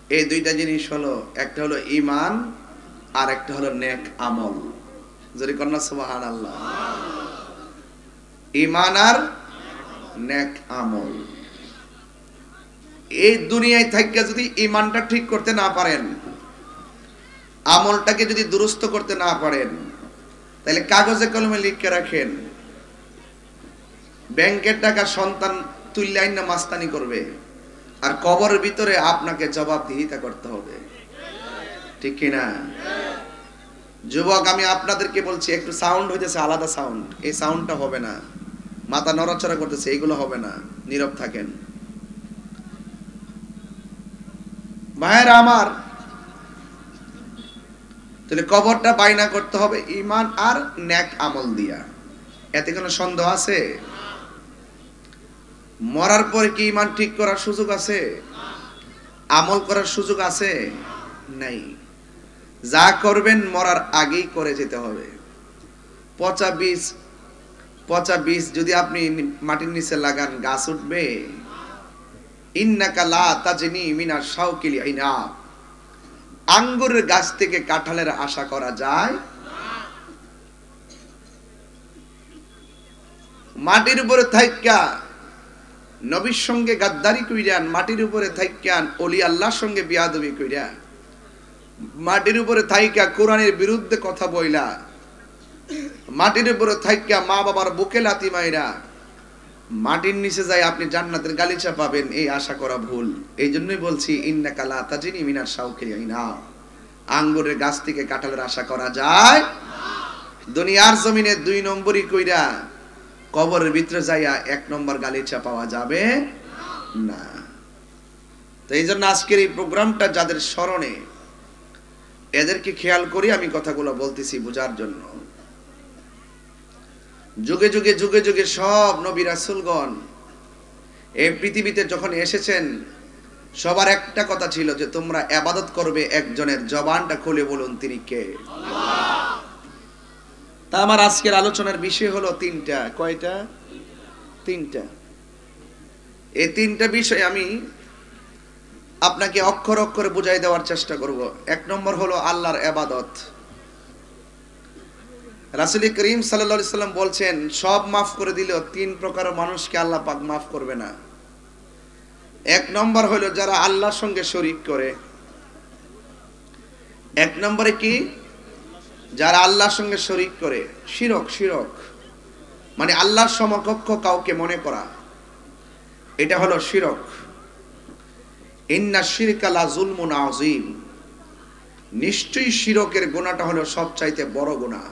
এই দুইটা জিনিস হলো, একটা হলো ঈমান আর একটা হলো নেক আমল। যদি কন্যা সুবহানাল্লাহ। ঈমান আর নেক আমল। এই দুনিয়ায় থাইকা যদি ঈমানটা ঠিক করতে না পারেন, আমলটাকে যদি দুরুস্ত করতে না পারেন, তাহলে কাগজে কলমে লিখে রাখেন, ব্যাংকের টাকা সন্তান তুললে আইনা মাস্তানি করবে, আর কবরের ভিতরে আপনাকে জবাবদিহিতা করতে হবে। ঠিক কিনা? যুবক, আমি আপনাদেরকে বলছি, একটু সাউন্ড হইতেছে, আলাদা সাউন্ড, এই সাউন্ডটা হবে না। মাথা নড়াচড়া করতেছে, এইগুলো হবে না, নীরব থাকেন। ভাইয়েরা আমার, তাহলে কবরটা বাইনা করতে হবে ঈমান আর নেক আমল দিয়া। এতে কোনো সন্দেহ আছে? মরার পরে কি ঈমান ঠিক করার সুযোগ আছে? আমল করার সুযোগ আছে? নাই। যা করবেন মরার আগেই করে যেতে হবে। পচা বীজ যদি আপনি মাটির নিচে লাগান, গাছ উঠবে? ইন্নাকা লা তাজনি মিনাশ শাওকিল ইনাব। আঙ্গুরের গাছ থেকে কাঁঠালের আশা করা যায়? মাটির উপরে থাইকা নবীর সঙ্গে গাদ্দারি কইরান, মাটির উপরে থাইকা ওলি আল্লাহর সঙ্গে বিয়াদবি কইরা, মাটির উপরে থাইকা কোরআনের বিরুদ্ধে কথা বইলা, মাটির উপরে থাইকা মা বাবার বুকে লাথি মাইরা মাটির নিচে যায় আপনি জান্নাতের গালিচা পাবেন, এই আশা করা ভুল। এই জন্যই বলছি ইন্নাকা লা তাজনি মিনাশ শাওকিল ইনাব। আঙ্গুরের গাছ থেকে কাঁঠালের আশা করা যায়? দুনিয়ার জমিনে 2 নম্বরই কইরা কবরের ভিতরে যাইয়া 1 নম্বর গালিচা পাওয়া যাবে না। তো এই জন্য আজকের এই প্রোগ্রামটা যাদের স্মরণে, এদেরকে খেয়াল করি আমি কথাগুলো বলতেছি বোঝার জন্য। যুগে যুগে যুগে যুগে সব নবী রাসূলগণ এই পৃথিবীতে যখন এসেছেন, সবার একটা কথা ছিল যে তোমরা ইবাদত করবে একজনের। জবানটা খুলে বলুন, তিনি কে? আল্লাহ। তা আমার আজকের আলোচনার বিষয় হলো 3টা। কয়টা? 3টা। এই 3টা বিষয় আমি আপনাকে অক্ষর অক্ষরে বুঝাই দেওয়ার চেষ্টা করব। 1 নম্বর হলো আল্লাহর ইবাদত। রাসূল করিম সাল্লাল্লাহু আলাইহি সাল্লাম বলছেন, সব মাফ করে দিলেও 3 প্রকার মানুষকে আল্লাহ পাক মাফ করবে না। 1 নম্বর হলো যারা আল্লাহর সঙ্গে শরীক করে। 1 নম্বরে কি? যারা আল্লাহর সঙ্গে শরীক করে। শিরক মানে আল্লাহর সমকক্ষ কাউকে মনে করা, এটা হলো শিরক। ইন্নাশ শিরকা লা যুলমুন আযীম। নিশ্চয়ই শিরকের গুনাহটা হলো সবচাইতে বড় গুনাহ।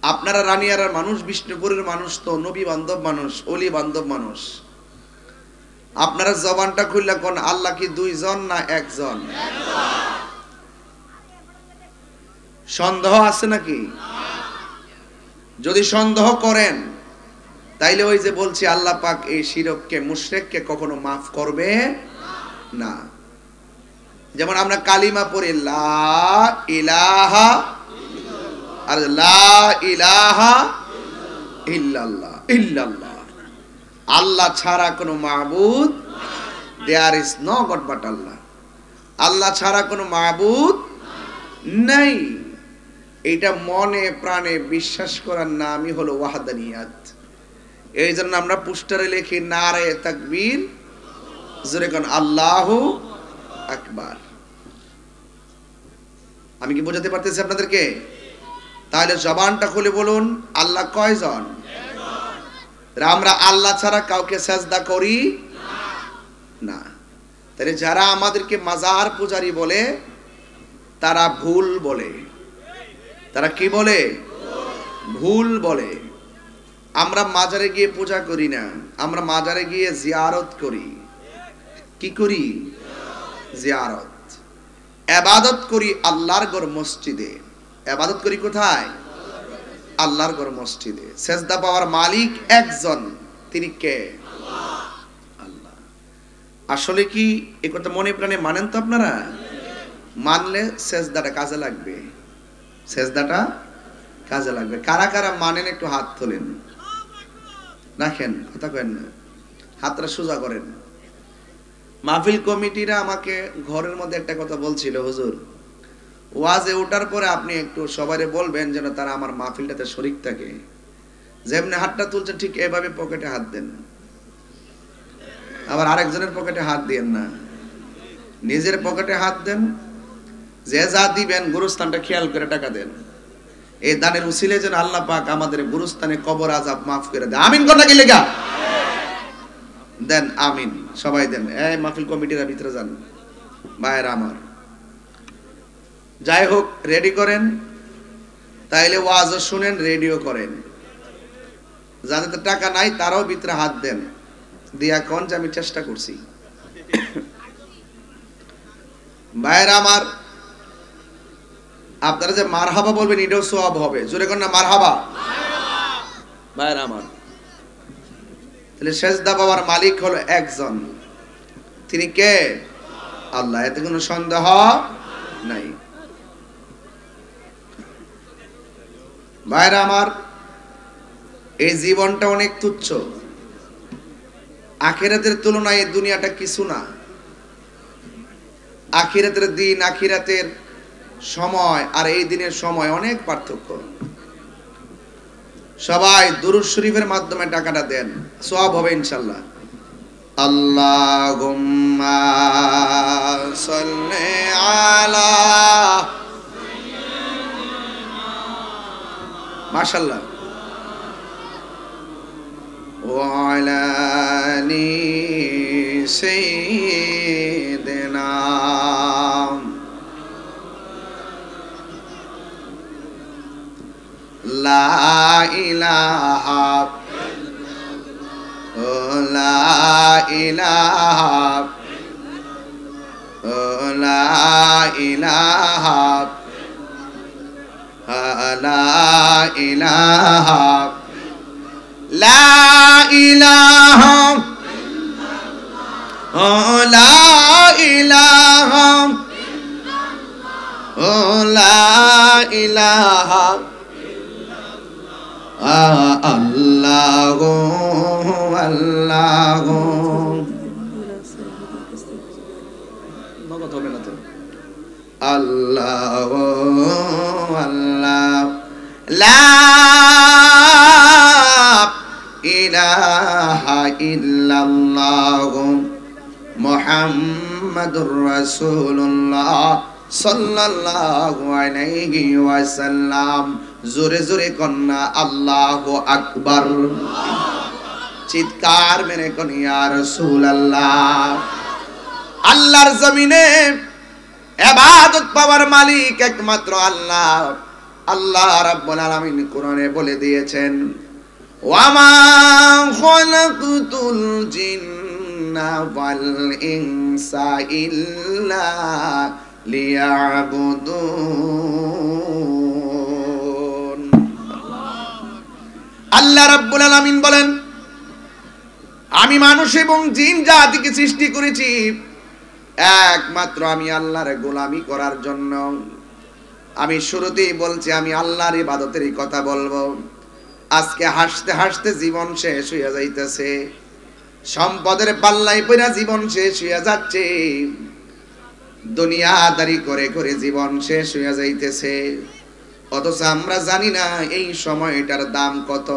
আপনারা রানিয়ারার মানুষ, বিষ্ণুপুরের মানুষ তো নবী বান্ধব মানুষ, ওলি বান্ধব মানুষ। আপনারা জবানটা খুললা কোন, আল্লাহ কি 2 জন না 1 জন? সন্দেহ আছে নাকি? যদি সন্দেহ করেন, তাইলে ওই যে বলছি আল্লাহ পাক এই শিরককে, মুশরিককে কখনো মাফ করবে না। যেমন আমরা কালিমা পড়ি লা ইলাহা আর লা ইলাহা ইল্লাল্লাহ, ইল্লাল্লাহ, আল্লাহ ছাড়া কোনো মাবুদ, there is no god but Allah, আল্লাহ ছাড়া কোনো মাবুদ নাই। এটা মনে প্রাণে বিশ্বাস করার নামই হলো ওয়াহদানিয়াত। এই জন্য আমরা পোস্টারে লিখি নারে তাকবীর, জোরে কোন আল্লাহু আকবার। আমি কি বোঝাতে পারতেছি আপনাদেরকে? তাহলে জবানটা খুলে বলুন, আল্লাহ কয়জন? আমরা আল্লাহ ছাড়া কাউকে সাজদা করি না। তাহলে যারা আমাদেরকে মাজার পূজারি বলে, তারা ভুল বলে। তারা কি বলে? ভুল বলে। আমরা মাজারে গিয়ে পূজা করি না, আমরা মাজারে গিয়ে জিয়ারত করি। কি করি? জিয়ারত। ইবাদত করি আল্লাহর ঘর মসজিদে। ইবাদত করি কোথায়? আল্লাহর ঘর মসজিদে। সেজদা পাওয়ার মালিক একজন, তিনি কে? আল্লাহ। আসলে কি এই কথা মনে প্রাণে মানেন তো আপনারা? মানলে সেজদাটা কাজে লাগবে, সেজদাটা কাজে লাগবে। কারা কারা মানেন একটু হাত তোলেন। রাখেন, কথা কেন না, হাতটা সোজা করেন। মাহফিল কমিটিরা আমাকে ঘরের মধ্যে একটা কথা বলছিল, হুজুর ওয়াজে ওঠার পরে আপনি একটু সবাইরে বলবেন যেন তারা আমার মাহফিলটাতে শরীক থাকে। যেমনি হাতটা তুলছে ঠিক এভাবে পকেটে হাত দেন, আবার আরেকজনের পকেটে হাত দিয়েন না, নিজের পকেটে হাত দেন। যে যা দিবেন গুরুস্থানটা খেয়াল করে টাকা দেন। এই দানের উসিলে যেন আল্লাহ পাক আমাদের গুরুস্থানে কবর আযাব মাফ করে দেয়। আমিন কথা কি লেখা দেন, আমিন সবাই দেন। এই মাহফিল কমিটির ভিতরে যান ভাইরা আমার। যাই হোক, রেডি করেন, তাইলে ওয়াজও শুনেন, রেডিও করেন। যাদের টাকা নাই তারাও ভিতরে হাত দেন, দিয়া কোন যে আমি চেষ্টা করছি। ভাইরা আমার, আপনারা যে মারহাবা বলবেন এটাও সওয়াব হবে। জোরে কোন না মারহাবা। ভাইরা আমার, তাহলে সেজদা পাওয়ার মালিক হলো একজন, তিনি কে? আল্লাহ, এতে কোনো সন্দেহ নাই। ভাইরা আমার, এই জীবনটা অনেক তুচ্ছ, আখিরাতের তুলনায় এই দুনিয়াটা কিছু না। আখিরাতের দিন, আখিরাতের সময় আর এই দিনের সময় অনেক পার্থক্য। সবাই দুরূদ শরীফের মাধ্যমে টাকাটা দেন, সওয়াব হবে ইনশাআল্লাহ। আল্লাহুম্মা সাল্লি আলা, মাশাআল্লাহ, ওয়া আলা আলি সাইয়্যিদিনা। লা ইলাহা, লা ইলাহা, লা ইলাহা, লা ইলাহা, লা ইলাহা, লা ইলাহা, লা ইলাহা, আল্লাহু আল্লাহু। নগদ হবে না তো। আল্লাহু আল্লাহ, লা ইলাহা ইল্লাল্লাহু মুহাম্মাদুর রাসূলুল্লাহ সাল্লাল্লাহু আলাইহি ওয়াসাল্লাম। জোরে জোরে কন্যা আল্লাহু আকবার, চিৎকার মেরে কোন ইয়া রাসূলুল্লাহ। আল্লাহর জমিনে ইবাদত পাওয়ার মালিক একমাত্র আল্লাহ। আল্লাহ রাব্বুল আলামিন কোরআনে বলে দিয়েছেন, ওয়া মা খালাকতুল জিন্না ওয়াল ইনসা ইল্লা লিয়াবুদুন। আল্লাহ রাব্বুল আলামিন বলেন, আমি মানুষ এবং জিন জাতিকে সৃষ্টি করেছি একমাত্র আমি আল্লাহর গোলামি করার জন্য। আমি শুরুতেই বলছি আমি আল্লাহর ইবাদতেরই কথা বলবো। আজকে হাসতে হাসতে জীবন শেষ হইয়া যাইতেছে, সম্পদের পাল্লায় পড়া জীবন শেষ হইয়া যাচ্ছে, দুনিয়াদারি করে করে জীবন শেষ হইয়া যাইতেছে। অথচ আমরা জানি না এই সময়টার দাম কত।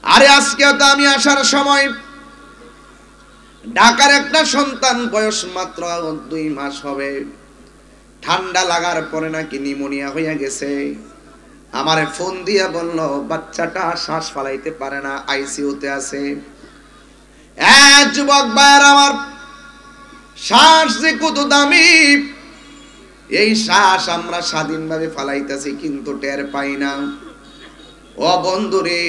আরে আজকে তো আমি আসার সময় ঢাকার একটা সন্তান, বয়স মাত্র 2 মাস হবে, ঠান্ডা লাগার পরে নাকি নিউমোনিয়া হইয়া গেছে। আমারে ফোন দিয়া বলল বাচ্চাটা শ্বাস ফালাইতে পারে না, আইসিইউতে আছে। যুবক ভাইয়ের আমার, শ্বাস যে কত দামি, এই শ্বাস আমরা স্বাধীনভাবে ফালাইতেছি কিন্তু টের পাই না। ও বন্ধুরে,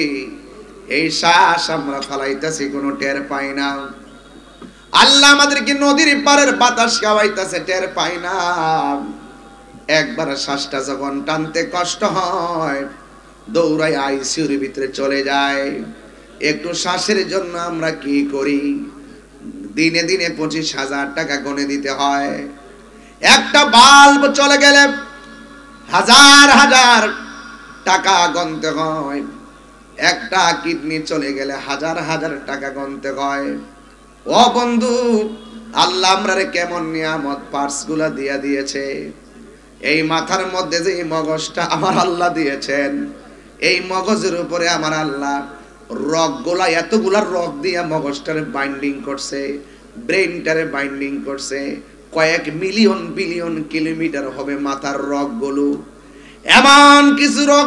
এই শ্বাস আমরা ফালাইতেছি কোনো টের পাই না। আল্লাহ আমাদেরকে নদীর পাড়ের বাতাস খাওয়াইতেছে, টের পাই না। একবার শ্বাসটা যখন টানতে কষ্ট হয়, দৌড়াই আইসিইউর ভিতরে চলে যায়। একটু শ্বাসের জন্য আমরা কি করি, দিনে দিনে 25,000 টাকা গনে দিতে হয়। একটা বাল্ব চলে গেলে হাজার হাজার টাকা গনতে হয়, একটা কিডনি চলে গেলে হাজার হাজার টাকা গনতে হয়। ও বন্ধু, আল্লাহ আমরারে কেমন নিয়ামত পার্টস গুলা দিয়া দিয়েছে। এই মাথার মধ্যে যে এই মগজটা আমার আল্লাহ দিয়েছেন, এই মগজের উপরে আমার আল্লাহ রগগুলা, এতগুলা রগ দিয়া মগজটারে বাইন্ডিং করছে, ব্রেইনটারে বাইন্ডিং করছে। কয়েক মিলিয়ন বিলিয়ন কিলোমিটার হবে মাথার রগগুলো। এমন কিছু রগ